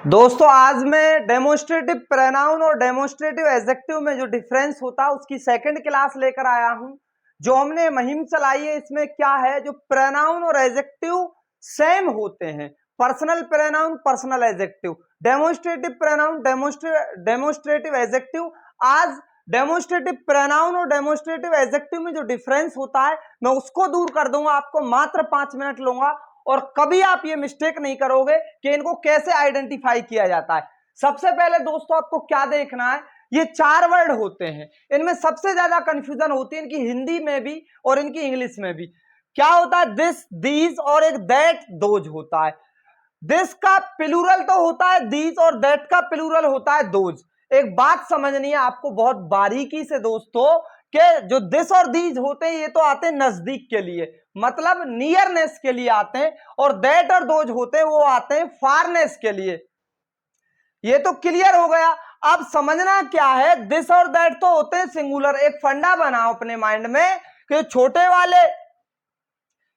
दोस्तों आज मैं डेमोन्स्ट्रेटिव प्रोनाउन और डेमोन्स्ट्रेटिव एडजेक्टिव में जो डिफरेंस होता है उसकी सेकंड क्लास लेकर आया हूं। जो हमने मुहिम चलाई है इसमें क्या है, जो प्रोनाउन और एडजेक्टिव सेम होते हैं, personal pronoun personal adjective, demonstrative pronoun demonstrative adjective. आज डेमोन्स्ट्रेटिव प्रोनाउन और डेमोन्स्ट्रेटिव एडजेक्टिव में जो डिफरेंस होता है मैं उसको दूर कर दूंगा, आपको मात्र 5 मिनट लूंगा और कभी आप ये मिस्टेक नहीं करोगे कि इनको कैसे आइडेंटिफाई किया जाता है। सबसे पहले दोस्तों आपको क्या देखना है, ये 4 वर्ड होते हैं, इनमें सबसे ज्यादा कंफ्यूजन होती है इनकी हिंदी में भी और इनकी इंग्लिश में भी। क्या होता है, दिस दीज और एक दैट दोज होता है। दिस का प्लूरल तो होता है दीज और दैट का प्लूरल होता है दोज। एक बात समझनी है आपको बहुत बारीकी से दोस्तों कि जो दिस और दीज होते हैं ये तो आते हैं नजदीक के लिए, मतलब नियरनेस के लिए आते हैं, और दैट और दोज होते हैं वो आते हैं फारनेस के लिए। ये तो क्लियर हो गया। अब समझना क्या है, दिस और दैट तो होते हैं सिंगुलर। एक फंडा बनाओ अपने माइंड में कि छोटे वाले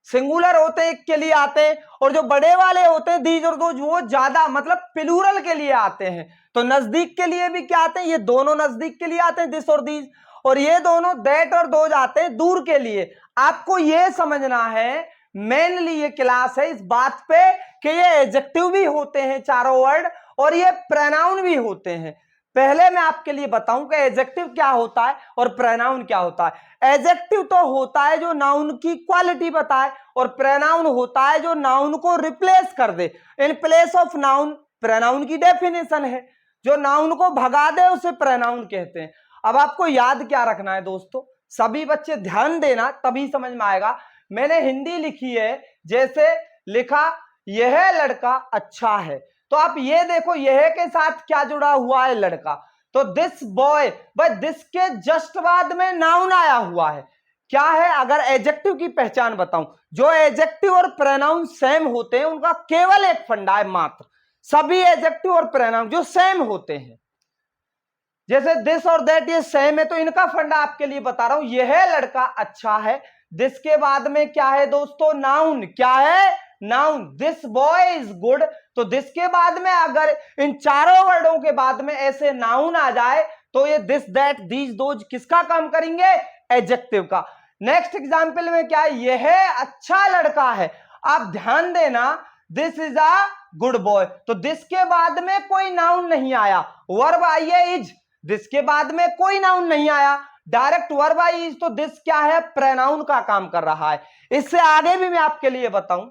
सिंगुलर होते हैं, एक के लिए आते हैं, और जो बड़े वाले होते हैं दीज और दोज वो ज्यादा मतलब प्लूरल के लिए आते हैं। तो नजदीक के लिए भी क्या आते हैं, ये दोनों नजदीक के लिए आते हैं दिस और दीज, और ये दोनों दैट और दोज आते हैं दूर के लिए। आपको ये समझना है, मेनली ये क्लास है इस बात पे कि ये एडजेक्टिव भी होते हैं चारों वर्ड और ये प्रोनाउन भी होते हैं। पहले मैं आपके लिए बताऊं कि एडजेक्टिव क्या होता है और प्रोनाउन क्या होता है। एडजेक्टिव तो होता है जो नाउन की क्वालिटी बताए, और प्रोनाउन होता है जो नाउन को रिप्लेस कर दे, in place of noun. Pronoun की डेफिनेशन है, जो नाउन को भगा दे उसे प्रोनाउन कहते हैं। अब आपको याद क्या रखना है दोस्तों, सभी बच्चे ध्यान देना तभी समझ में आएगा। मैंने हिंदी लिखी है, जैसे लिखा यह लड़का अच्छा है, तो आप ये देखो यह के साथ क्या जुड़ा हुआ है, लड़का। तो दिस बॉय, भाई दिस के जस्ट बाद में नाउन आया हुआ है, क्या है। अगर एडजेक्टिव की पहचान बताऊं, जो एडजेक्टिव और प्रोनाउन सेम होते हैं उनका केवल एक फंडा है मात्र, सभी एडजेक्टिव और प्रोनाउन जो सेम होते हैं, जैसे दिस और दैट ये सेम है, तो इनका फंडा आपके लिए बता रहा हूं, यह लड़का अच्छा है। दिस के बाद में क्या है दोस्तों, नाउन। क्या है, noun. This boy is good, तो दिस के बाद में अगर इन चारों वर्डों के बाद में ऐसे नाउन आ जाए तो ये दिस दैट दीज दोज किसका काम करेंगे, एडजेक्टिव का। नेक्स्ट एग्जांपल में क्या है, यह अच्छा लड़का है। आप ध्यान देना, this is a good boy, तो दिस के बाद में कोई नाउन नहीं आया, वर्ब आई है इज। दिस के बाद में कोई नाउन नहीं आया, डायरेक्ट वर्ब आई इज, तो दिस क्या है, प्रोनाउन का काम कर रहा है। इससे आगे भी मैं आपके लिए बताऊं,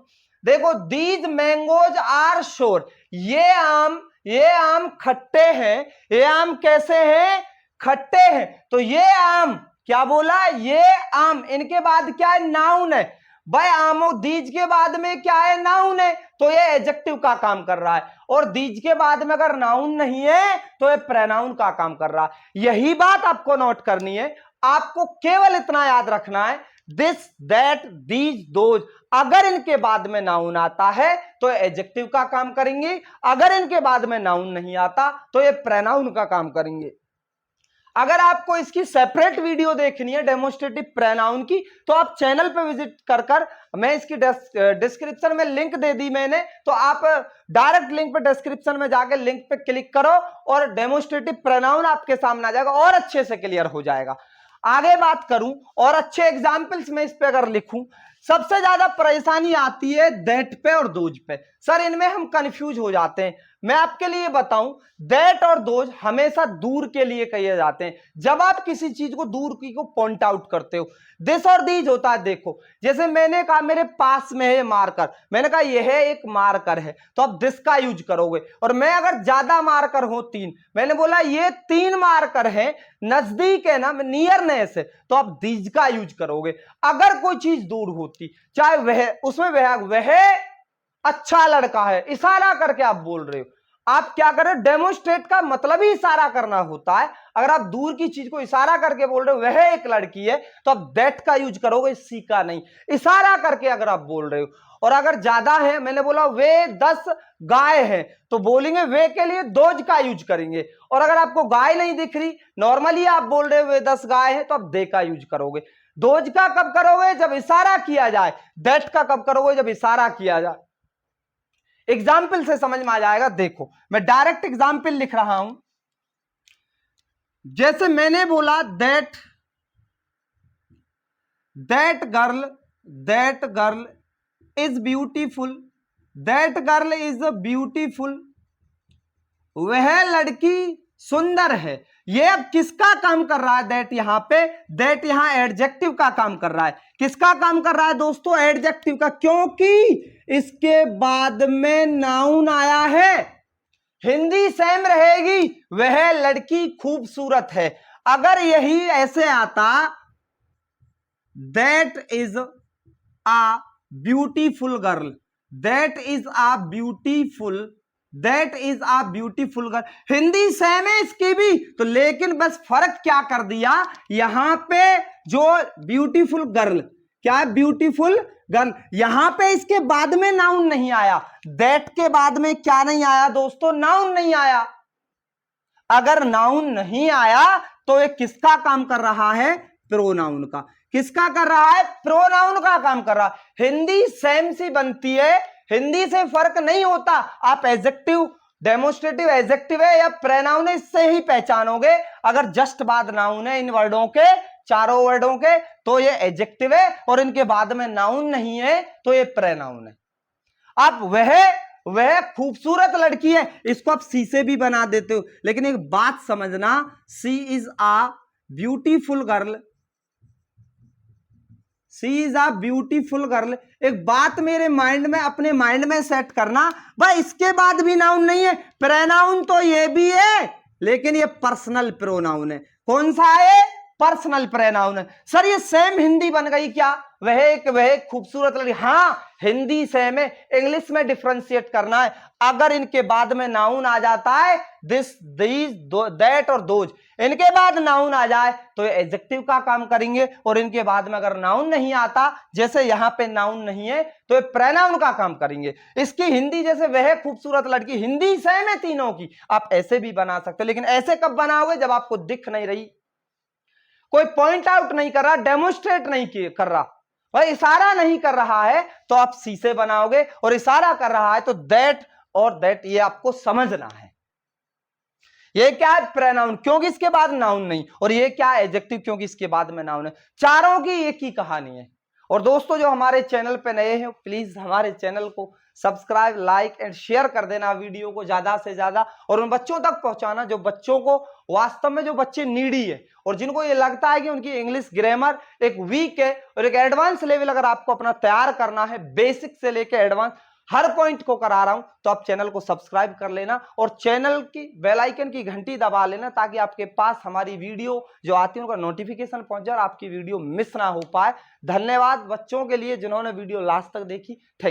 देखो दीज मैंगोज आर श्योर, ये आम खट्टे हैं। ये आम कैसे हैं, खट्टे हैं। तो ये आम क्या बोला, ये आम, इनके बाद क्या है, नाउन है। भाई आमो दीज के बाद में क्या है, नाउन है, तो ये एडजेक्टिव का काम कर रहा है, और दीज के बाद में अगर नाउन नहीं है तो ये प्रोनाउन का काम कर रहा है। यही बात आपको नोट करनी है, आपको केवल इतना याद रखना है, दिस दैट दीज दोज अगर इनके बाद में नाउन आता है तो एडजेक्टिव का काम करेंगे, अगर इनके बाद में नाउन नहीं आता तो ये प्रोनाउन का काम करेंगे। अगर आपको इसकी सेपरेट वीडियो देखनी है डेमोन्स्ट्रेटिव प्रोनाउन की, तो आप चैनल पे विजिट कर मैं इसकी डिस्क्रिप्शन में लिंक दे दी मैंने, तो आप डायरेक्ट लिंक पे डिस्क्रिप्शन में जाकर लिंक पे क्लिक करो और डेमोन्स्ट्रेटिव प्रोनाउन आपके सामने आ जाएगा और अच्छे से क्लियर हो जाएगा। आगे बात करूं और अच्छे एग्जाम्पल्स में इस पे अगर लिखूं, सबसे ज्यादा परेशानी आती है दैट पे और दोज पे। सर इनमें हम कंफ्यूज हो जाते हैं। मैं आपके लिए बताऊं, दैट और दोज हमेशा दूर के लिए कहे जाते हैं, जब आप किसी चीज को दूर की को पॉइंट आउट करते हो। दिस और दीज होता है, देखो जैसे मैंने कहा मेरे पास में है मार्कर, मैंने कहा यह एक मार्कर है, तो आप दिस का यूज करोगे। और मैं अगर ज्यादा मार्कर हो 3, मैंने बोला ये 3 मार्कर है, नजदीक है ना, नियरनेस है, तो आप दीज का यूज करोगे। अगर कोई चीज दूर होती, चाहे वह उसमें वह अच्छा लड़का है, इशारा करके आप बोल रहे हो, आप क्या कर रहे हो, डेमोन्स्ट्रेट का मतलब ही इशारा करना होता है। अगर आप दूर की चीज को इशारा करके बोल रहे हो वह एक लड़की है, तो आप दैट का यूज करोगे, सी का नहीं, इशारा करके अगर आप बोल रहे हो। और अगर ज्यादा है, मैंने बोला वे 10 गाय हैं, तो बोलेंगे वे के लिए दोज का यूज करेंगे। और अगर आपको गाय नहीं दिख रही, नॉर्मली आप बोल रहे हो वे 10 गाय हैं, तो आप दे का यूज करोगे। दोज का कब करोगे, जब इशारा किया जाए। दैट का कब करोगे, जब इशारा किया जाए। एग्जाम्पल से समझ में आ जाएगा। देखो मैं डायरेक्ट एग्जाम्पल लिख रहा हूं। जैसे मैंने बोला that girl is beautiful, that girl is beautiful, वह लड़की सुंदर है। ये अब किसका काम कर रहा है? दैट यहां पे, दैट यहां एडजेक्टिव का काम कर रहा है। किसका काम कर रहा है दोस्तों? एडजेक्टिव का, क्योंकि इसके बाद में नाउन आया है। हिंदी सेम रहेगी, वह लड़की खूबसूरत है। अगर यही ऐसे आता that is a beautiful girl, that is a beautiful girl, Hindi same है इसकी भी तो, लेकिन बस फर्क क्या कर दिया यहां पे, जो ब्यूटीफुल गर्ल, क्या है? Beautiful girl. यहां पे इसके बाद में नाउन नहीं आया, दैट के बाद में क्या नहीं आया दोस्तों? नाउन नहीं आया। अगर नाउन नहीं आया तो ये किसका काम कर रहा है? प्रोनाउन का। किसका कर रहा है? प्रोनाउन का काम कर रहा है। हिंदी सेम सी बनती है, हिंदी से फर्क नहीं होता। आप एडजेक्टिव, डेमोस्ट्रेटिव एडजेक्टिव है या प्रोनाउन है, इससे ही पहचानोगे। अगर जस्ट बाद नाउन है इन वर्डों के, चारों वर्डों के, तो ये एडजेक्टिव है, और इनके बाद में नाउन नहीं है तो ये प्रोनाउन है। आप वह खूबसूरत लड़की है, इसको आप सी से भी बना देते हो, लेकिन एक बात समझना, she is a beautiful girl, she is a beautiful girl. एक बात मेरे माइंड में, अपने माइंड में सेट करना, भाई इसके बाद भी नाउन नहीं है, प्रोनाउन तो ये भी है, लेकिन ये पर्सनल प्रोनाउन है। कौन सा है? पर्सनल प्रोनाउन है। सर ये सेम हिंदी बन गई क्या? वह खूबसूरत लड़की, हाँ हिंदी सेम है, इंग्लिश में डिफरेंशिएट करना है। अगर इनके बाद में नाउन आ जाता है, दिस, दीज, दैट और दोज, इनके बाद नाउन आ जाए तो ये एडजेक्टिव का काम करेंगे, और इनके बाद में अगर नाउन नहीं आता, जैसे यहां पे नाउन नहीं है, तो ये प्रोनाउन का काम करेंगे। इसकी हिंदी जैसे वह खूबसूरत लड़की, हिंदी सेम है तीनों की, आप ऐसे भी बना सकते हो, लेकिन ऐसे कब बनाओगे? जब आपको दिख नहीं रही, कोई पॉइंट आउट नहीं कर रहा, डेमोस्ट्रेट नहीं कर रहा, भाई इशारा नहीं कर रहा है, तो आप सी से बनाओगे, और इशारा कर रहा है तो दैट और दैट, ये आपको समझना है। ये क्या है? प्रोनाउन, क्योंकि इसके बाद नाउन नहीं, और ये क्या है? एडजेक्टिव, क्योंकि इसके बाद में नाउन है। चारों की एक ही कहानी है। और दोस्तों जो हमारे चैनल पे नए हैं, प्लीज हमारे चैनल को सब्सक्राइब, लाइक एंड शेयर कर देना वीडियो को ज्यादा से ज्यादा, और उन बच्चों तक पहुंचाना जो बच्चों को, वास्तव में जो बच्चे नीडी है, और जिनको ये लगता है कि उनकी इंग्लिश ग्रामर एक वीक है, और एक एडवांस लेवल अगर आपको अपना तैयार करना है, बेसिक से लेकर एडवांस हर पॉइंट को करा रहा हूं, तो आप चैनल को सब्सक्राइब कर लेना, और चैनल की बेल आइकन की घंटी दबा लेना, ताकि आपके पास हमारी वीडियो जो आती है उनका नोटिफिकेशन पहुंच जाए और आपकी वीडियो मिस ना हो पाए। धन्यवाद बच्चों के लिए जिन्होंने वीडियो लास्ट तक देखी। थैंक